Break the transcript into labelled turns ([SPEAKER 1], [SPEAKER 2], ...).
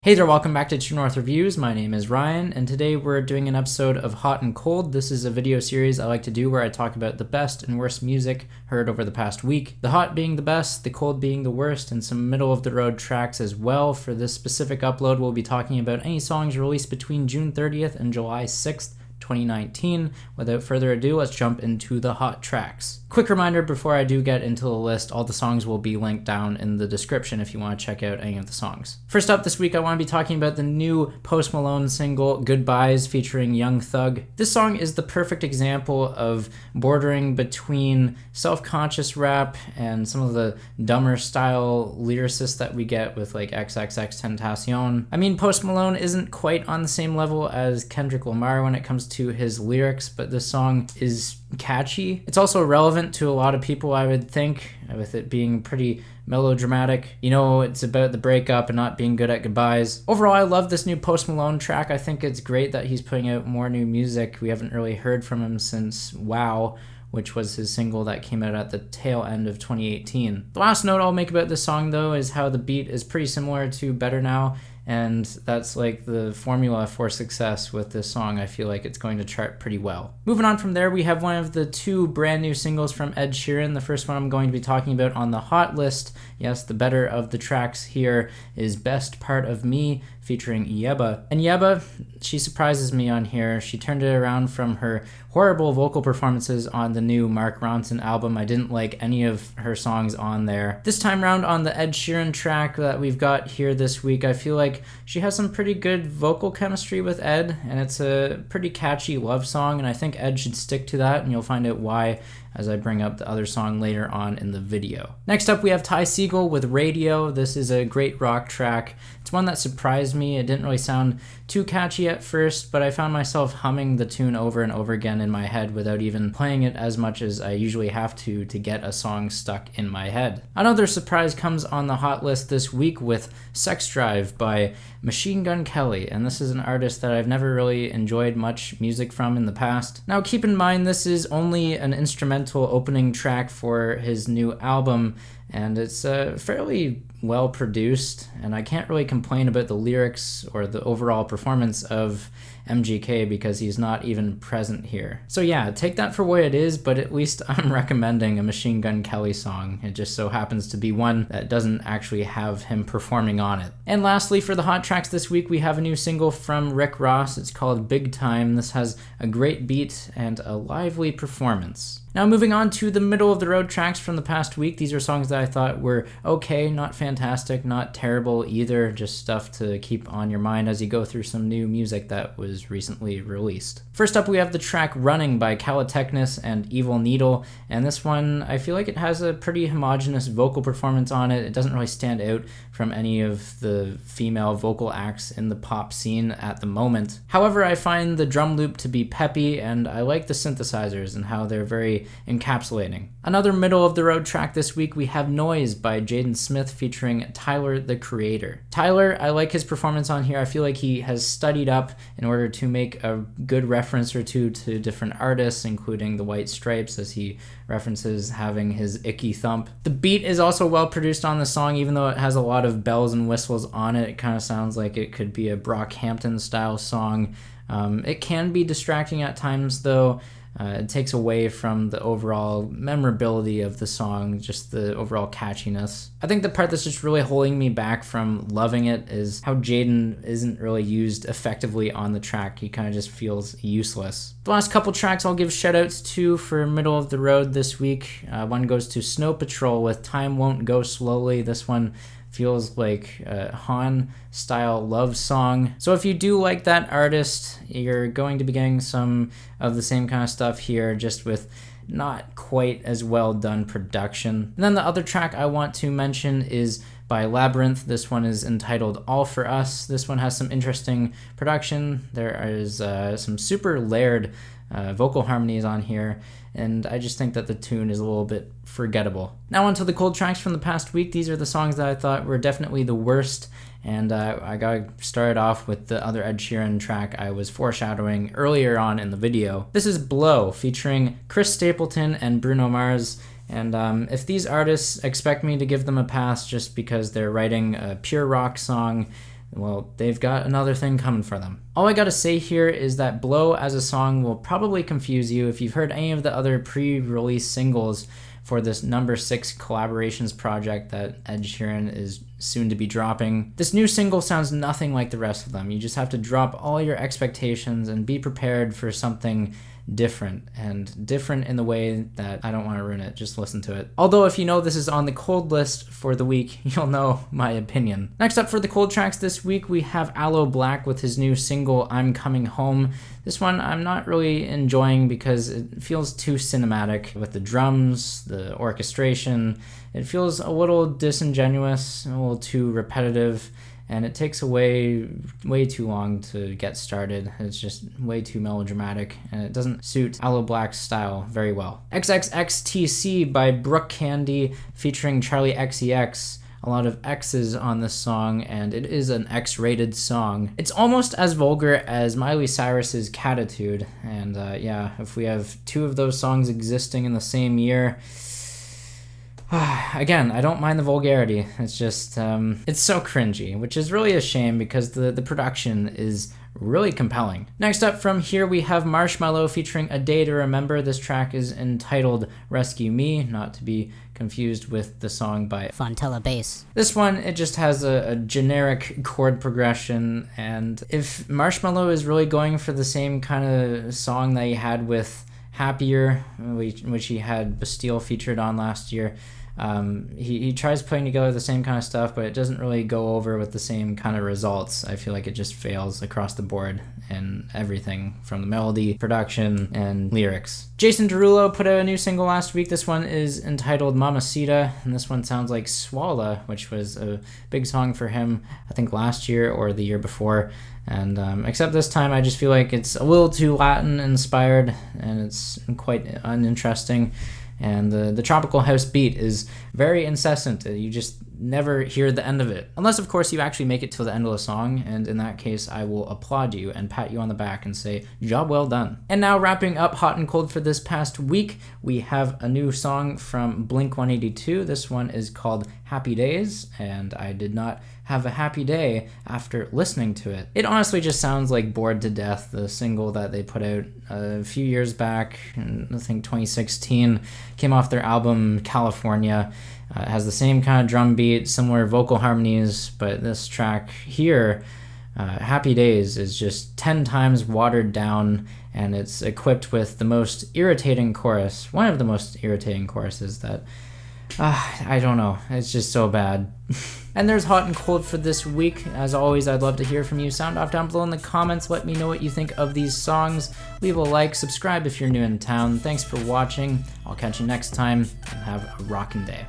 [SPEAKER 1] Hey there, welcome back to True North Reviews. My name is Ryan, and today we're doing an episode of Hot and Cold. This is a video series I like to do where I talk about the best and worst music heard over the past week. The hot being the best, the cold being the worst, and some middle-of-the-road tracks as well. For this specific upload, we'll be talking about any songs released between June 30th and July 6th, 2019. Without further ado, let's jump into the hot tracks. Quick reminder before I do get into the list, all the songs will be linked down in the description if you want to check out any of the songs. First up this week, I want to be talking about the new Post Malone single, Goodbyes, featuring Young Thug. This song is the perfect example of bordering between self-conscious rap and some of the dumber style lyricists that we get with like XXXTentacion. I mean, Post Malone isn't quite on the same level as Kendrick Lamar when it comes to his lyrics, but this song is catchy. It's also relevant to a lot of people, I would think, with it being pretty melodramatic. You know, it's about the breakup and not being good at goodbyes. Overall, I love this new Post Malone track. I think it's great that he's putting out more new music. We haven't really heard from him since Wow, which was his single that came out at the tail end of 2018. The last note I'll make about this song, though, is how the beat is pretty similar to Better Now, and that's like the formula for success with this song. I feel like it's going to chart pretty well. Moving on from there, we have one of the two brand new singles from Ed Sheeran. The first one I'm going to be talking about on the hot list, yes, the better of the tracks here, is Best Part of Me, featuring YEBBA. And YEBBA, she surprises me on here. She turned it around from her horrible vocal performances on the new Mark Ronson album. I didn't like any of her songs on there. This time around on the Ed Sheeran track that we've got here this week, I feel like she has some pretty good vocal chemistry with Ed, and it's a pretty catchy love song, and I think Ed should stick to that, and you'll find out why as I bring up the other song later on in the video. Next up, we have Segall with Radio. This is a great rock track. It's one that surprised me. It didn't really sound too catchy at first, but I found myself humming the tune over and over again in my head without even playing it as much as I usually have to get a song stuck in my head. Another surprise comes on the hot list this week with Sex Drive by Machine Gun Kelly, and this is an artist that I've never really enjoyed much music from in the past. Now keep in mind, this is only an instrumental opening track for his new album, and it's fairly well produced, and I can't really complain about the lyrics or the overall performance of MGK because he's not even present here. So yeah, take that for what it is, but at least I'm recommending a Machine Gun Kelly song. It just so happens to be one that doesn't actually have him performing on it. And lastly, for the hot tracks this week, we have a new single from Rick Ross. It's called Big Time. This has a great beat and a lively performance. Now moving on to the middle of the road tracks from the past week. These are songs that I thought were okay, not fantastic, not terrible either, just stuff to keep on your mind as you go through some new music that was recently released. First up, we have the track Running by KALLITECHNIS and Evil Needle, and this one, I feel like it has a pretty homogeneous vocal performance on it. It doesn't really stand out from any of the female vocal acts in the pop scene at the moment. However, I find the drum loop to be peppy, and I like the synthesizers and how they're very encapsulating. Another middle of the road track this week, we have Noise by Jaden Smith featuring Tyler the Creator. Tyler, I like his performance on here. I feel like he has studied up in order to make a good reference or two to different artists, including the White Stripes, as he references having his icky thump. The beat is also well produced on the song, even though it has a lot of bells and whistles on it. It kind of sounds like it could be a Brockhampton style song. It can be distracting at times though. It takes away from the overall memorability of the song, just the overall catchiness. I think the part that's just really holding me back from loving it is how Jaden isn't really used effectively on the track. He kind of just feels useless. The last couple tracks I'll give shoutouts to for middle of the road this week. One goes to Snow Patrol with Time Won't Go Slowly. This one feels like a Han-style love song. So if you do like that artist, you're going to be getting some of the same kind of stuff here, just with not quite as well done production. And then the other track I want to mention is by Labyrinth. This one is entitled All For Us. This one has some interesting production. There is some super layered vocal harmonies on here, and I just think that the tune is a little bit forgettable. Now onto the cold tracks from the past week. These are the songs that I thought were definitely the worst, and I got started off with the other Ed Sheeran track I was foreshadowing earlier on in the video. This is Blow, featuring Chris Stapleton and Bruno Mars, and if these artists expect me to give them a pass just because they're writing a pure rock song, well, they've got another thing coming for them. All I gotta say here is that Blow as a song will probably confuse you if you've heard any of the other pre-release singles for this number 6 collaborations project that Ed Sheeran is soon to be dropping. This new single sounds nothing like the rest of them. You just have to drop all your expectations and be prepared for something different, and different in the way that I don't want to ruin it. Just listen to it. Although if you know this is on the cold list for the week, you'll know my opinion. Next up for the cold tracks this week, we have Aloe Blacc with his new single I'm Coming Home. This one I'm not really enjoying because it feels too cinematic with the drums, the orchestration. It feels a little disingenuous, a little too repetitive, and it takes way too long to get started. It's just way too melodramatic, and it doesn't suit Aloe Blacc's style very well. XXXTC by Brooke Candy featuring Charlie XCX. A lot of X's on this song, and it is an X-rated song. It's almost as vulgar as Miley Cyrus's Catitude, and yeah, if we have two of those songs existing in the same year, again, I don't mind the vulgarity. It's just, it's so cringy, which is really a shame because the production is really compelling. Next up from here, we have Marshmallow featuring A Day to Remember. This track is entitled Rescue Me, not to be confused with the song by
[SPEAKER 2] Fontella Bass.
[SPEAKER 1] This one, it just has a generic chord progression, and if Marshmallow is really going for the same kind of song that he had with Happier, which he had Bastille featured on last year, he tries putting together the same kind of stuff, but it doesn't really go over with the same kind of results. I feel like it just fails across the board in everything from the melody, production, and lyrics. Jason Derulo put out a new single last week. This one is entitled Mamacita, and this one sounds like Swalla, which was a big song for him, I think last year or the year before. And except this time, I just feel like it's a little too Latin inspired, and it's quite uninteresting. And the tropical house beat is very incessant. You just never hear the end of it. Unless, of course, you actually make it to the end of the song, and in that case, I will applaud you and pat you on the back and say, job well done. And now wrapping up Hot and Cold for this past week, we have a new song from Blink-182. This one is called Happy Days, and I did not have a happy day after listening to it. It honestly just sounds like Bored to Death, the single that they put out a few years back, in, I think 2016, came off their album California. It has the same kind of drum beat, similar vocal harmonies, but this track here, Happy Days, is just 10 times watered down, and it's equipped with the most irritating chorus, one of the most irritating choruses that, I don't know, it's just so bad. And there's Hot and Cold for this week. As always, I'd love to hear from you. Sound off down below in the comments. Let me know what you think of these songs. Leave a like, subscribe if you're new in town. Thanks for watching. I'll catch you next time, and have a rockin' day.